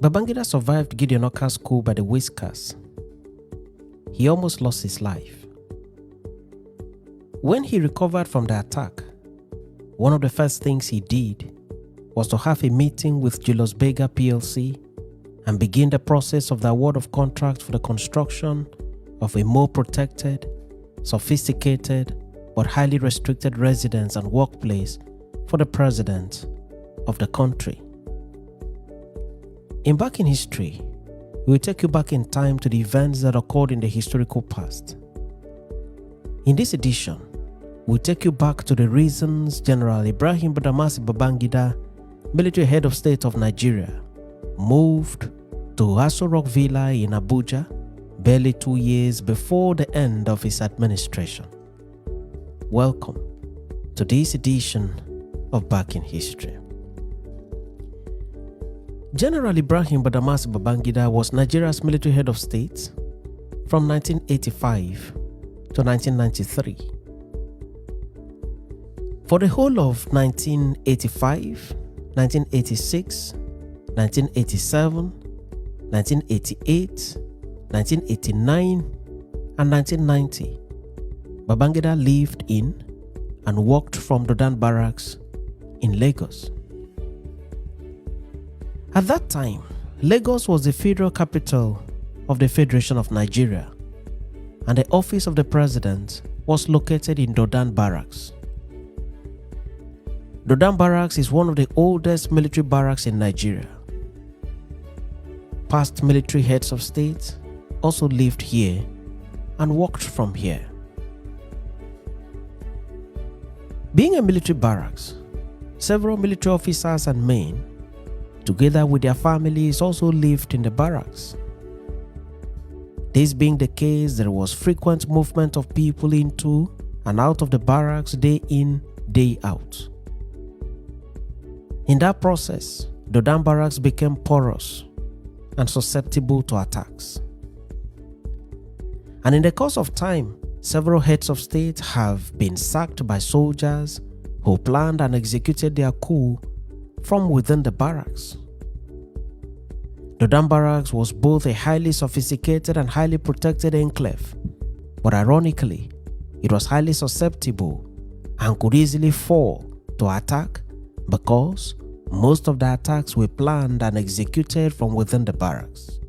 Babangida survived Gideon Oka's coup by the whiskers. He almost lost his life. When he recovered from the attack, one of the first things he did was to have a meeting with Julius Berger PLC and begin the process of the award of contract for the construction of a more protected, sophisticated, but highly restricted residence and workplace for the president of the country. In Back in History, we will take you back in time to the events that occurred in the historical past. In this edition, we'll take you back to the reasons General Ibrahim Badamasi Babangida, military head of state of Nigeria, moved to Aso Rock Villa in Abuja barely 2 years before the end of his administration. Welcome to this edition of Back in History. General Ibrahim Badamasi Babangida was Nigeria's military head of state from 1985 to 1993. For the whole of 1985, 1986, 1987, 1988, 1989, and 1990, Babangida lived in and worked from Dodan Barracks in Lagos. At that time, Lagos was the federal capital of the Federation of Nigeria, and the office of the president was located in Dodan Barracks. Dodan Barracks is one of the oldest military barracks in Nigeria. Past military heads of state also lived here and worked from here. Being a military barracks, several military officers and men, together with their families, also lived in the barracks. This being the case, there was frequent movement of people into and out of the barracks day in, day out. In that process, Dodan Barracks became porous and susceptible to attacks. And in the course of time, several heads of state have been sacked by soldiers who planned and executed their coup from within the barracks. Dodan Barracks was both a highly sophisticated and highly protected enclave, but ironically, it was highly susceptible and could easily fall to attack because most of the attacks were planned and executed from within the barracks.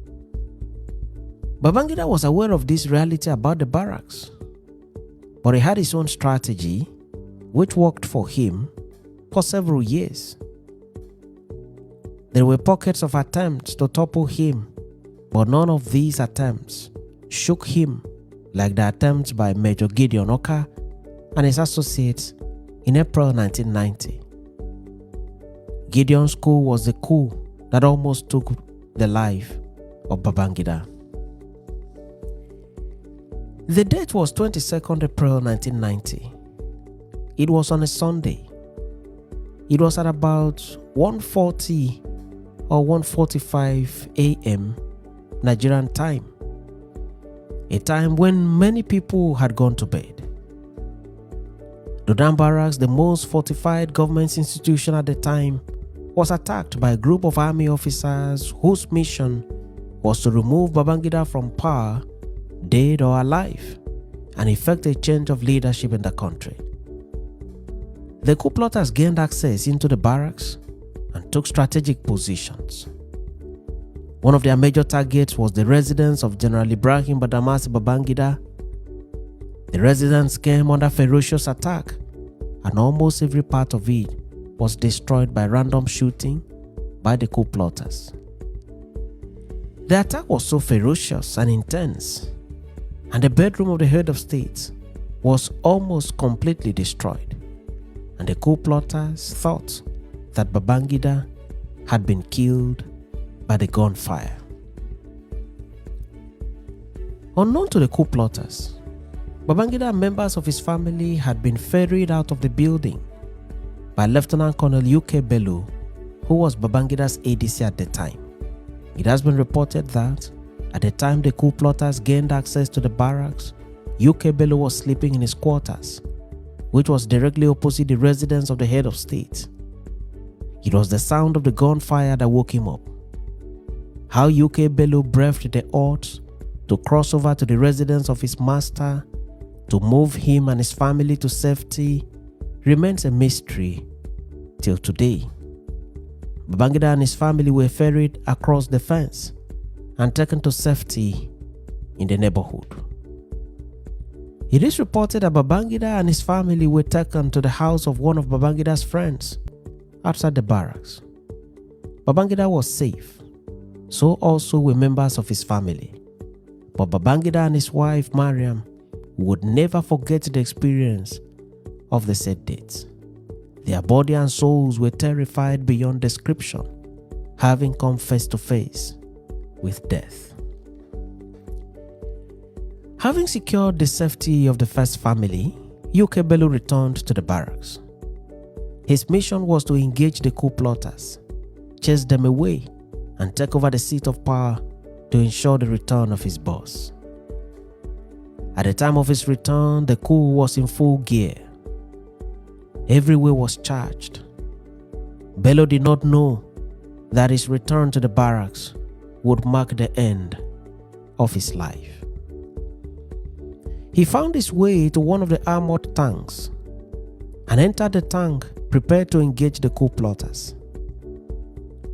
Babangida was aware of this reality about the barracks, but he had his own strategy which worked for him for several years. There were pockets of attempts to topple him, but none of these attempts shook him like the attempts by Major Gideon Oka and his associates in April 1990. Gideon's coup was the coup that almost took the life of Babangida. The date was 22nd April 1990. It was on a Sunday. It was at about 1:40 or 1:45 a.m. Nigerian time, a time when many people had gone to bed. Dodan Barracks, the most fortified government institution at the time, was attacked by a group of army officers whose mission was to remove Babangida from power, dead or alive, and effect a change of leadership in the country. The coup plotters gained access into the barracks and took strategic positions. One of their major targets was the residence of General Ibrahim Badamasi Babangida. The residence came under ferocious attack, and almost every part of it was destroyed by random shooting by the coup plotters. The attack was so ferocious and intense, and the bedroom of the head of state was almost completely destroyed, and the coup plotters thought that Babangida had been killed by the gunfire. Unknown to the coup plotters, Babangida and members of his family had been ferried out of the building by Lieutenant Colonel UK Bello, who was Babangida's ADC at the time. It has been reported that at the time the coup plotters gained access to the barracks, UK Bello was sleeping in his quarters, which was directly opposite the residence of the head of state. It was the sound of the gunfire that woke him up. how UK Bello braved the odds to cross over to the residence of his master to move him and his family to safety remains a mystery till today. Babangida and his family were ferried across the fence and taken to safety in the neighborhood. It is reported that Babangida and his family were taken to the house of one of Babangida's friends outside the barracks. Babangida was safe, so also were members of his family. But Babangida and his wife Mariam would never forget the experience of the said dates. Their body and souls were terrified beyond description, having come face to face with death. Having secured the safety of the first family, UK Bello returned to the barracks. His mission was to engage the coup plotters, chase them away, and take over the seat of power to ensure the return of his boss. At the time of his return, the coup was in full gear. Everywhere was charged. Bello did not know that his return to the barracks would mark the end of his life. He found his way to one of the armored tanks and entered the tank prepared to engage the coup plotters.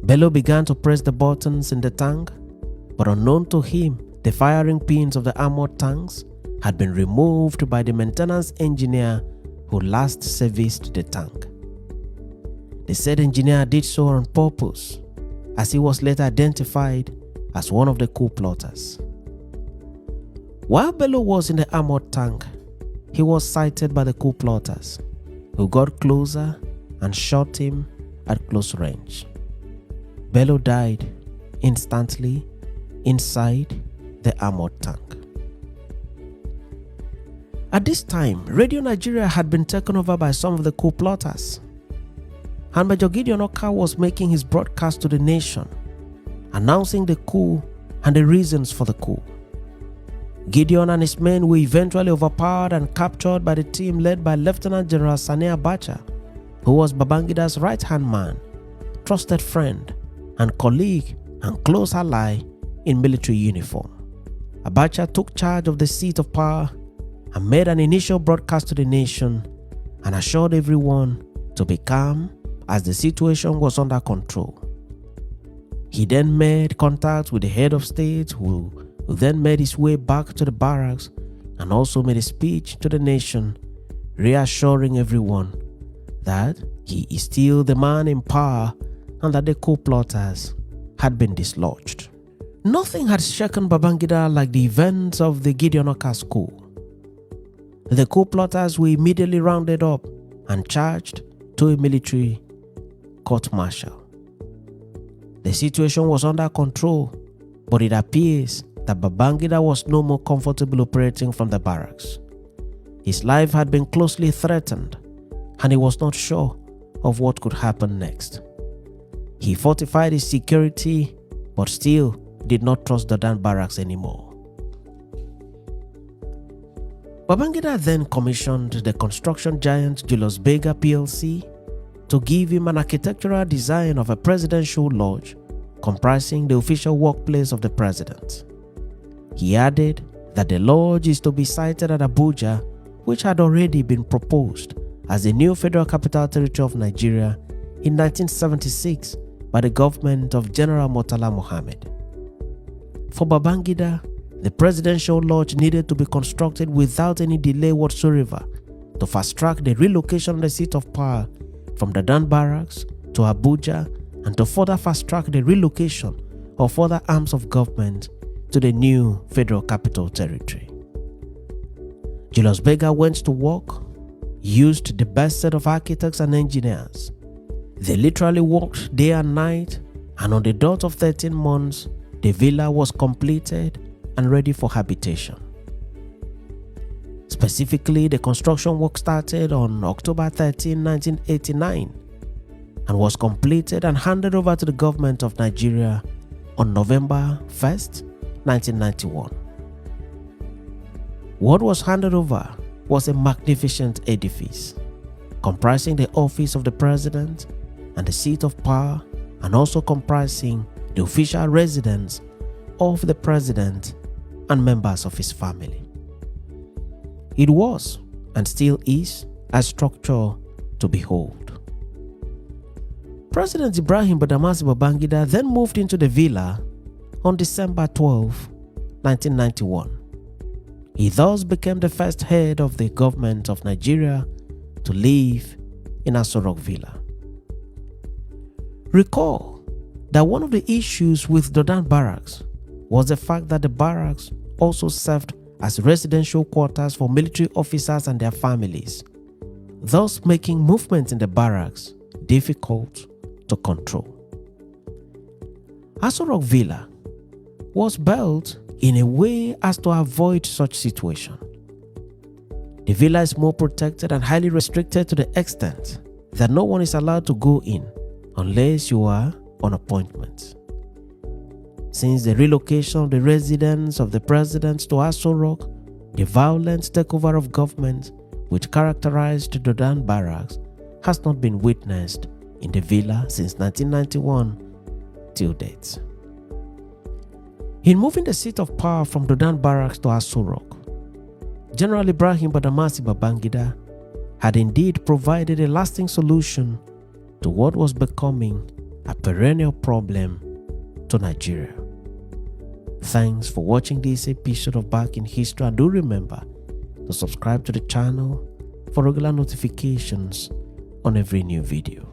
Bello began to press the buttons in the tank, but unknown to him, the firing pins of the armored tanks had been removed by the maintenance engineer who last serviced the tank. The said engineer did so on purpose, as he was later identified as one of the coup plotters. While Bello was in the armored tank, he was sighted by the coup plotters, who got closer and shot him at close range. Bello died instantly inside the armored tank. At this time, Radio Nigeria had been taken over by some of the coup plotters, and Major Gideon Oka was making his broadcast to the nation, announcing the coup and the reasons for the coup. Gideon and his men were eventually overpowered and captured by the team led by Lieutenant General Sani Abacha, who was Babangida's right-hand man, trusted friend, and colleague and close ally in military uniform. Abacha took charge of the seat of power and made an initial broadcast to the nation and assured everyone to be calm as the situation was under control. He then made contact with the head of state, who then made his way back to the barracks and also made a speech to the nation, reassuring everyone that he is still the man in power and that the coup plotters had been dislodged. Nothing had shaken Babangida like the events of the Gideon Oka's coup. The coup plotters were immediately rounded up and charged to a military court-martial. The situation was under control, but it appears that Babangida was no more comfortable operating from the barracks. His life had been closely threatened, and he was not sure of what could happen next. He fortified his security, but still did not trust the Dan barracks anymore. Babangida then commissioned the construction giant Julius Berger PLC to give him an architectural design of a presidential lodge comprising the official workplace of the president. He added that the lodge is to be sited at Abuja, which had already been proposed as the new Federal Capital Territory of Nigeria in 1976 by the government of General Murtala Mohammed. For Babangida, the presidential lodge needed to be constructed without any delay whatsoever to fast-track the relocation of the seat of power from the Dan barracks to Abuja, and to further fast-track the relocation of other arms of government to the new Federal Capital Territory. Julius Berger went to work, used the best set of architects and engineers. They literally worked day and night, and on the dot of 13 months, the villa was completed and ready for habitation. Specifically, the construction work started on October 13, 1989 and was completed and handed over to the government of Nigeria on November 1st, 1991. What was handed over was a magnificent edifice comprising the office of the president and the seat of power, and also comprising the official residence of the president and members of his family. It was and still is a structure to behold. President Ibrahim Badamasi Babangida then moved into the villa on December 12, 1991. He thus became the first head of the government of Nigeria to live in Aso Rock Villa. Recall that one of the issues with Dodan Barracks was the fact that the barracks also served as residential quarters for military officers and their families, thus making movement in the barracks difficult to control. Aso Rock Villa was built in a way as to avoid such situation. The villa is more protected and highly restricted to the extent that no one is allowed to go in unless you are on appointment. Since the relocation of the residence of the president to Aso Rock, the violent takeover of government which characterized the Dodan Barracks has not been witnessed in the villa since 1991 till date. In moving the seat of power from Dodan Barracks to Aso Rock, General Ibrahim Badamasi Babangida had indeed provided a lasting solution to what was becoming a perennial problem to Nigeria. Thanks for watching this episode of Back in History, and do remember to subscribe to the channel for regular notifications on every new video.